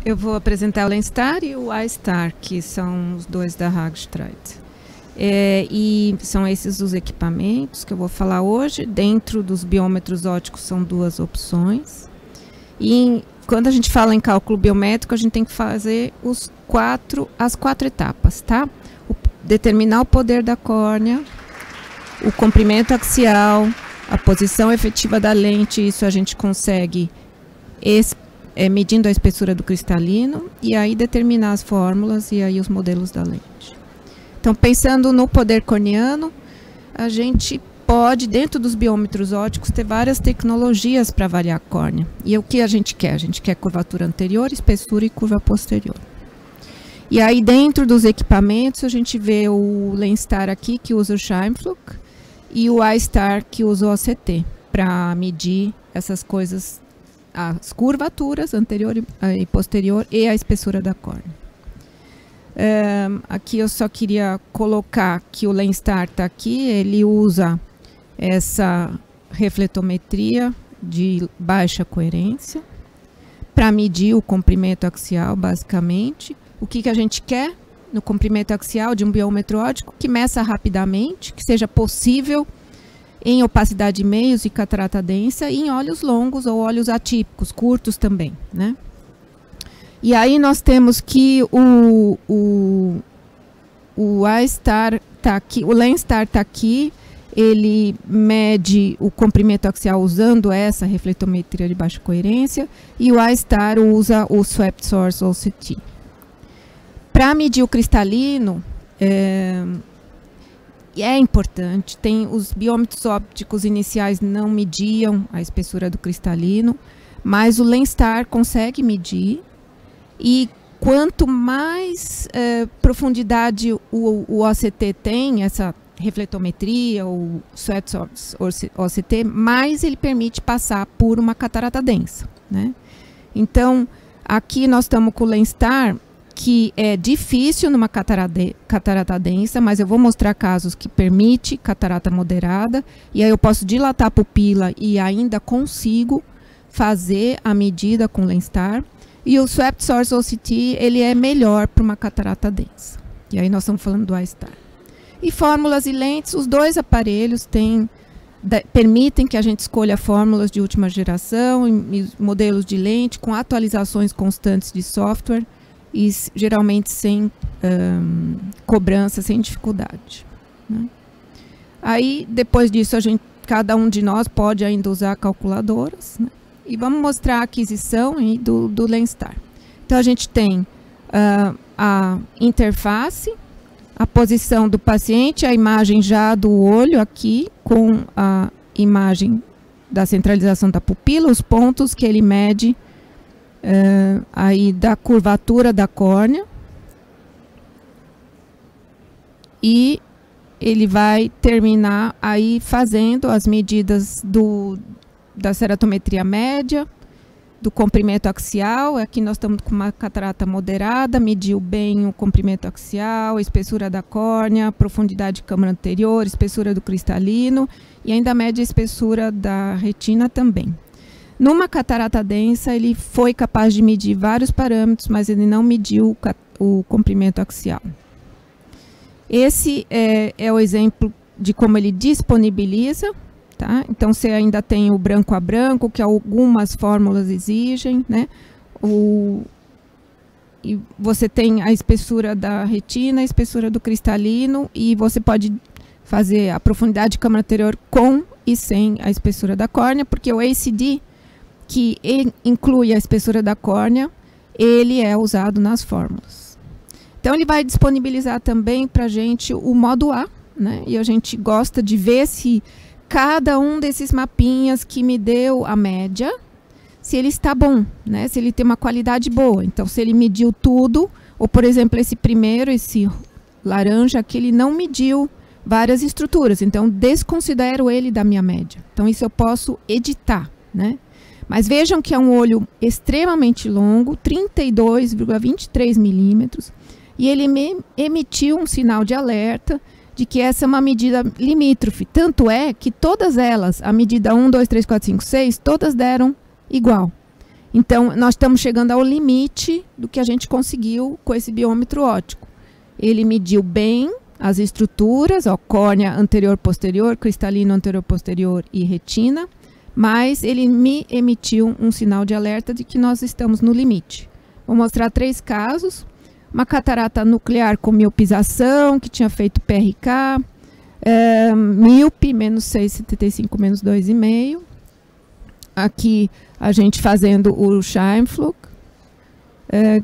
Eu vou apresentar o Lenstar e o iStar, que são os dois da Hagstreit. E são esses os equipamentos que eu vou falar hoje. Dentro dos biômetros ópticos são duas opções. E quando a gente fala em cálculo biométrico, a gente tem que fazer as quatro etapas, tá? Determinar o poder da córnea, o comprimento axial, a posição efetiva da lente, isso a gente consegue medindo a espessura do cristalino, e aí determinar as fórmulas e aí os modelos da lente. Então, pensando no poder corneano, a gente pode, dentro dos biômetros ópticos, ter várias tecnologias para avaliar a córnea. E o que a gente quer? A gente quer curvatura anterior, espessura e curva posterior. E aí, dentro dos equipamentos, a gente vê o Lenstar aqui, que usa o Scheimpflug, e o iStar, que usa o OCT, para medir essas coisas, as curvaturas anterior e posterior e a espessura da córnea. Aqui eu só queria colocar que o Lenstar está aqui, ele usa essa refletometria de baixa coerência para medir o comprimento axial, basicamente. O que a gente quer no comprimento axial de um biômetro óptico? Que meça rapidamente, que seja possível em opacidade de meios e catarata densa, e em olhos longos ou olhos atípicos, curtos também, né? E aí nós temos que o iStar tá aqui, o Lenstar está aqui, ele mede o comprimento axial usando essa refletometria de baixa coerência, e o iStar usa o Swept Source OCT. Para medir o cristalino, é importante, os biômetros ópticos iniciais não mediam a espessura do cristalino, mas o Lenstar consegue medir, e quanto mais profundidade o OCT tem, essa refletometria, ou Swept Source OCT, mais ele permite passar por uma catarata densa, né? Então, aqui nós estamos com o Lenstar, que é difícil numa catarata densa, mas eu vou mostrar casos que permite catarata moderada, e aí eu posso dilatar a pupila e ainda consigo fazer a medida com o Lenstar. E o Swept Source OCT, ele é melhor para uma catarata densa. E aí nós estamos falando do iStar. E fórmulas e lentes, os dois aparelhos permitem que a gente escolha fórmulas de última geração e modelos de lente com atualizações constantes de software, e geralmente sem cobrança, sem dificuldade, né? Aí, depois disso, cada um de nós pode ainda usar calculadoras, né? E vamos mostrar a aquisição do Lenstar. Então, a gente tem a interface, a posição do paciente, a imagem já do olho aqui, com a imagem da centralização da pupila, os pontos que ele mede aí da curvatura da córnea, e ele vai terminar aí fazendo as medidas da ceratometria média, do comprimento axial. Aqui nós estamos com uma catarata moderada, mediu bem o comprimento axial, a espessura da córnea, a profundidade de câmara anterior, espessura do cristalino, e ainda mede a espessura da retina também. Numa catarata densa, ele foi capaz de medir vários parâmetros, mas ele não mediu o comprimento axial. Esse é o exemplo de como ele disponibiliza, tá? Então, você ainda tem o branco a branco, que algumas fórmulas exigem, né? E você tem a espessura da retina, a espessura do cristalino, e você pode fazer a profundidade de câmara anterior com e sem a espessura da córnea, porque o ACD, que inclui a espessura da córnea, ele é usado nas fórmulas. Então, ele vai disponibilizar também para a gente o modo A, né? E a gente gosta de ver se cada um desses mapinhas que me deu a média, se ele está bom, né? Se ele tem uma qualidade boa. Então, se ele mediu tudo, ou, por exemplo, esse primeiro, esse laranja, que ele não mediu várias estruturas. Então, desconsidero ele da minha média. Então, isso eu posso editar, né? Mas vejam que é um olho extremamente longo, 32,23 milímetros, e ele me emitiu um sinal de alerta de que essa é uma medida limítrofe. Tanto é que todas elas, a medida 1, 2, 3, 4, 5, 6, todas deram igual. Então, nós estamos chegando ao limite do que a gente conseguiu com esse biômetro óptico. Ele mediu bem as estruturas, ó, córnea anterior-posterior, cristalino anterior-posterior e retina, mas ele me emitiu um sinal de alerta de que nós estamos no limite. Vou mostrar 3 casos. Uma catarata nuclear com miopização, que tinha feito PRK, míope, menos 6,75, menos 2,5. Aqui a gente fazendo o Scheimpflug,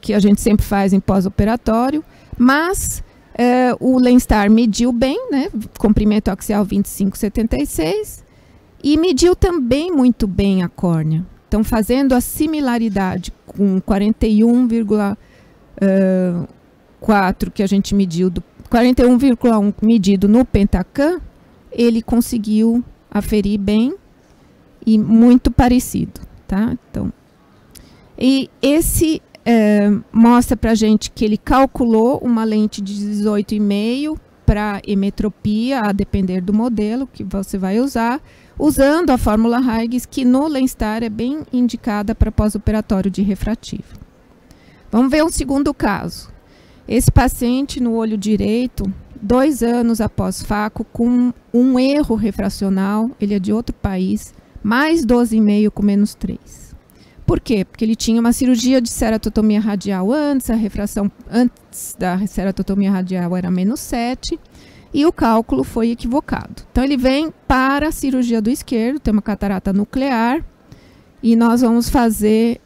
que a gente sempre faz em pós-operatório, mas o Lenstar mediu bem, né, comprimento axial 25,76, e mediu também muito bem a córnea. Então, fazendo a similaridade com 41,4 que a gente mediu, 41,1 medido no Pentacam, ele conseguiu aferir bem e muito parecido, tá? Então, e esse mostra pra gente que ele calculou uma lente de 18,5 para emetropia, a depender do modelo que você vai usar, usando a fórmula Huygens, que no Lenstar é bem indicada para pós-operatório de refrativo. Vamos ver um segundo caso. Esse paciente no olho direito, 2 anos após FACO, com um erro refracional, ele é de outro país, mais 12,5 com menos 3. Por quê? Porque ele tinha uma cirurgia de ceratotomia radial antes, a refração antes da ceratotomia radial era menos 7, e o cálculo foi equivocado. Então, ele vem para a cirurgia do esquerdo, tem uma catarata nuclear, e nós vamos fazer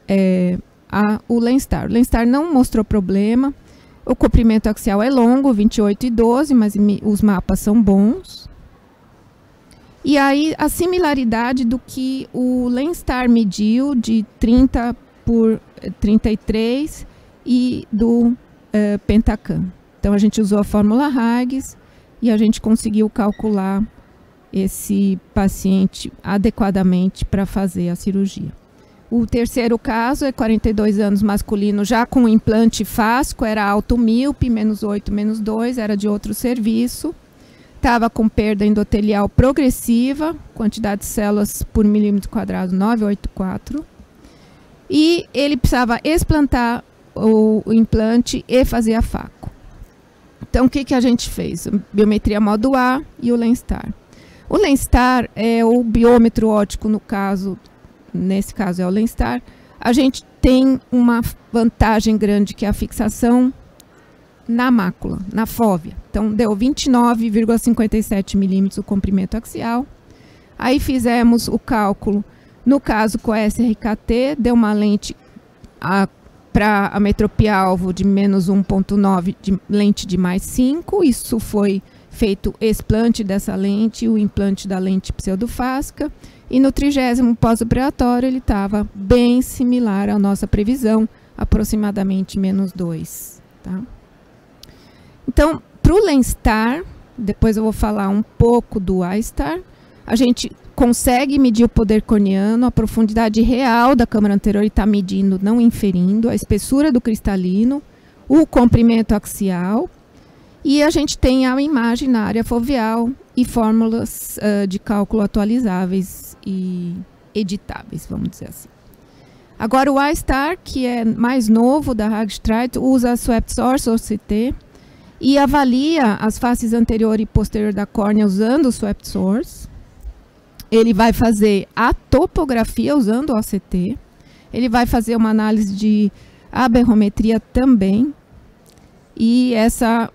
o Lenstar. O Lenstar não mostrou problema, o comprimento axial é longo, 28,12, mas os mapas são bons. E aí, a similaridade do que o Lenstar mediu de 30 por 33 e do Pentacam. Então, a gente usou a fórmula Huygens e a gente conseguiu calcular esse paciente adequadamente para fazer a cirurgia. O terceiro caso é 42 anos masculino, já com implante fásco, era alto míope, menos 8, menos 2, era de outro serviço. Estava com perda endotelial progressiva, quantidade de células por milímetro quadrado 984. E ele precisava explantar o implante e fazer a FACO. Então, o que a gente fez? Biometria modo A e o Lenstar. O Lenstar é o biômetro óptico, nesse caso é o Lenstar. A gente tem uma vantagem grande, que é a fixação na mácula, na fóvea. Então, deu 29,57 milímetros o comprimento axial. Aí fizemos o cálculo, no caso com a SRKT, deu uma lente para a metropia-alvo de menos 1,9, de lente de mais 5. Isso foi feito explante dessa lente, o implante da lente pseudofásca. E no 30º pós-operatório ele estava bem similar à nossa previsão, aproximadamente menos 2. Tá? Então, para o Lenstar, depois eu vou falar um pouco do iStar, a gente consegue medir o poder corneano, a profundidade real da câmara anterior, e está medindo, não inferindo, a espessura do cristalino, o comprimento axial, e a gente tem a imagem na área foveal e fórmulas de cálculo atualizáveis e editáveis, vamos dizer assim. Agora, o iStar, que é mais novo da Hagstreit, usa a Swept Source, ou CT, e avalia as faces anterior e posterior da córnea usando o Swept Source. Ele vai fazer a topografia usando o OCT. Ele vai fazer uma análise de aberrometria também. E essa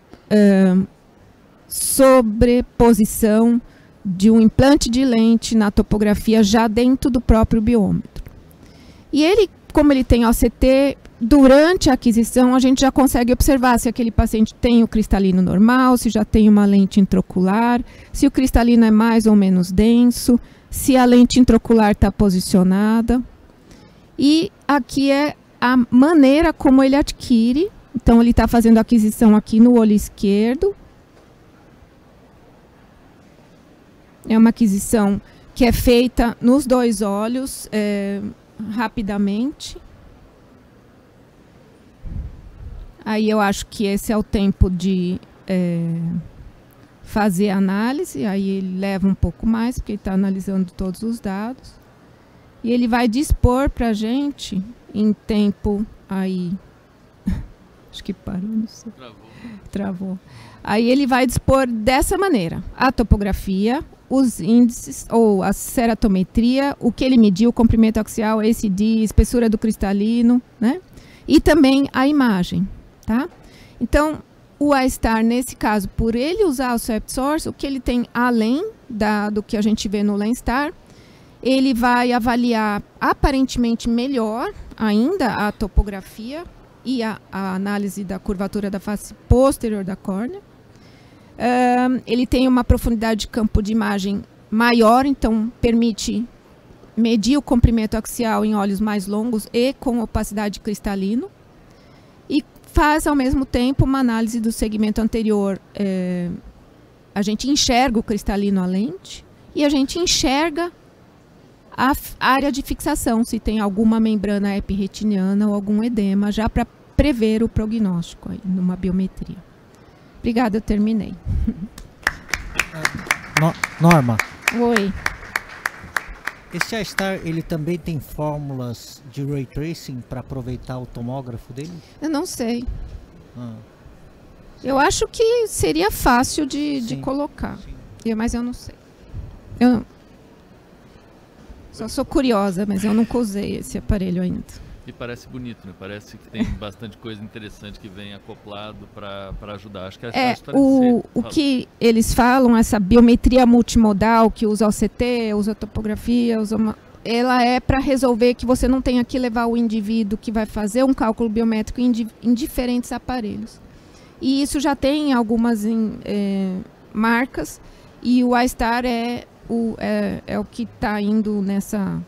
sobreposição de um implante de lente na topografia já dentro do próprio biômetro. E ele, como ele tem OCT, durante a aquisição a gente já consegue observar se aquele paciente tem o cristalino normal, se já tem uma lente intraocular, se o cristalino é mais ou menos denso, se a lente intraocular está posicionada. E aqui é a maneira como ele adquire. Então, ele está fazendo a aquisição aqui no olho esquerdo. É uma aquisição que é feita nos 2 olhos, rapidamente. Aí eu acho que esse é o tempo de fazer a análise. Aí ele leva um pouco mais, porque ele está analisando todos os dados. e ele vai dispor para a gente em tempo aí. Acho que parou, não sei. Travou. Aí ele vai dispor dessa maneira: a topografia, os índices, ou a ceratometria, o que ele mediu, o comprimento axial, ACD, espessura do cristalino, né? E também a imagem, tá? Então, o iStar, nesse caso, por ele usar o SwapSource, o que ele tem além do que a gente vê no Lenstar, ele vai avaliar aparentemente melhor ainda a topografia e a análise da curvatura da face posterior da córnea. Ele tem uma profundidade de campo de imagem maior, então permite medir o comprimento axial em olhos mais longos e com opacidade cristalino. E faz, ao mesmo tempo, uma análise do segmento anterior. A gente enxerga o cristalino à lente e a gente enxerga a área de fixação, se tem alguma membrana epirretiniana ou algum edema, já para prever o prognóstico aí, numa biometria. Obrigada, eu terminei. Norma. Oi. Esse iStar, ele também tem fórmulas de Ray Tracing para aproveitar o tomógrafo dele? Eu não sei. Eu acho que seria fácil de colocar, mas eu não sei. Eu só sou curiosa, mas eu nunca usei esse aparelho ainda. E parece bonito, né? Parece que tem bastante coisa interessante que vem acoplado para ajudar. Acho que essa história o que eles falam, essa biometria multimodal que usa OCT, usa topografia, ela é para resolver que você não tenha que levar o indivíduo que vai fazer um cálculo biométrico em diferentes aparelhos. E isso já tem algumas marcas, e o iStar é o que está indo nessa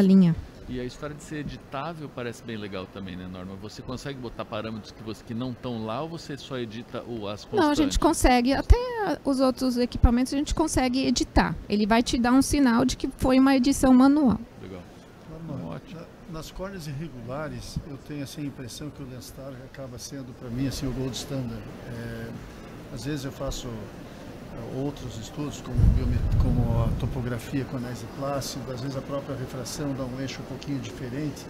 linha. E a história de ser editável parece bem legal também, né, Norma? Você consegue botar parâmetros que não estão lá, ou você só edita as constantes? Não, a gente consegue. Até os outros equipamentos a gente consegue editar. Ele vai te dar um sinal de que foi uma edição manual. Legal. Ótimo. Nas córneas irregulares, eu tenho assim, a impressão que o Lenstar acaba sendo, para mim, assim, o gold standard. Às vezes eu faço outros estudos, como a topografia com análise plácido, às vezes a própria refração dá um eixo um pouquinho diferente,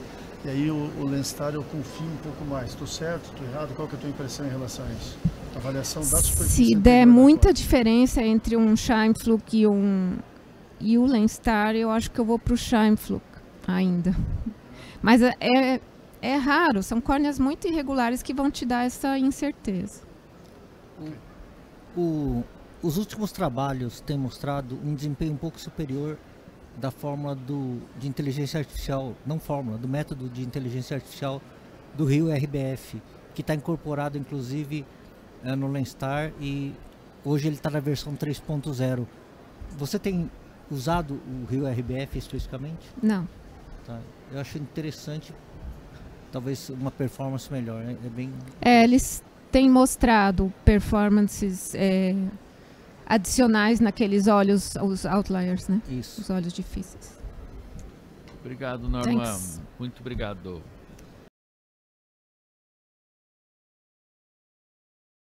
e aí o Lenstar eu confio um pouco mais. Estou certo, estou errado? Qual que é a tua impressão em relação a isso? A avaliação da superfície. Se der muita diferença entre um Scheimpflug e o Lenstar, eu acho que eu vou para o Scheimpflug ainda. Mas é raro, são córneas muito irregulares que vão te dar essa incerteza. Os últimos trabalhos têm mostrado um desempenho um pouco superior da fórmula de inteligência artificial, do método de inteligência artificial do Rio RBF, que está incorporado inclusive no Lenstar, e hoje ele está na versão 3.0. Você tem usado o Rio RBF especificamente? Não. Tá. Eu acho interessante, talvez uma performance melhor, né? Eles têm mostrado performances adicionais naqueles olhos, os outliers, né? Isso. Os olhos difíceis. Obrigado, Norma. Thanks. Muito obrigado.